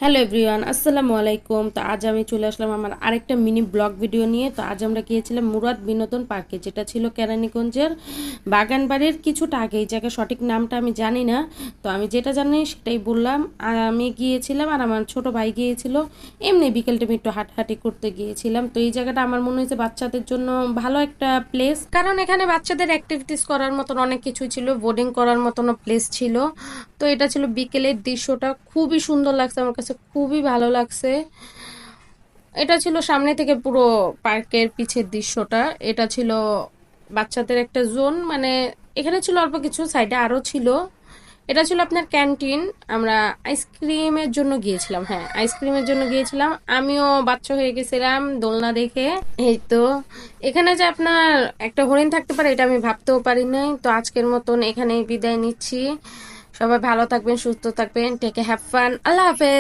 Hello everyone, আসসালামু আলাইকুম। তো আজ আমি চলে আসলাম আমার আরেকটা মিনি ব্লগ ভিডিও নিয়ে। তো আজ আমরা গিয়েছিলাম মুরাদ বিনোদন পার্কে, যেটা ছিল কেরানীগঞ্জের বাগানবাড়ির কিছুটা আগে। এই জায়গার সঠিক নামটা আমি জানি না, তো আমি যেটা জানি সেটাই বললাম। আর আমি গিয়েছিলাম আর আমার ছোট ভাই গিয়েছিল, এমনি বিকেল টাইমে একটু হাঁটাহাঁটি করতে গিয়েছিলাম। তো এই জায়গাটা আমার মনে হয়েছে বাচ্চাদের জন্য ভালো একটা প্লেস, কারণ এখানে বাচ্চাদের অ্যাক্টিভিটিস করার মতন অনেক কিছুই ছিল, বোর্ডিং করার মতনও প্লেস ছিল। তো এটা ছিল বিকেলের দৃশ্যটা, খুবই সুন্দর লাগছে, আমার কাছে খুবই ভালো লাগছে। এটা ছিল সামনে থেকে পুরো পার্কের পিছের দৃশ্যটা। এটা ছিল বাচ্চাদের একটা জোন, মানে এখানে ছিল অল্প কিছু, সাইডে আরো ছিল। এটা ছিল আপনার ক্যান্টিন। আমরা আইসক্রিমের জন্য গিয়েছিলাম, হ্যাঁ আইসক্রিমের জন্য গিয়েছিলাম। আমিও বাচ্চা হয়ে গেছিলাম দোলনা দেখে। এই তো এখানে যে আপনার একটা হরিণ থাকতে পারে এটা আমি ভাবতেও পারি নাই। তো আজকের মতন এখানেই বিদায় নিচ্ছি। সবাই ভালো থাকবেন, সুস্থ থাকবেন, টেক হ্যাভ ফান, আল্লাহ হাফেজ।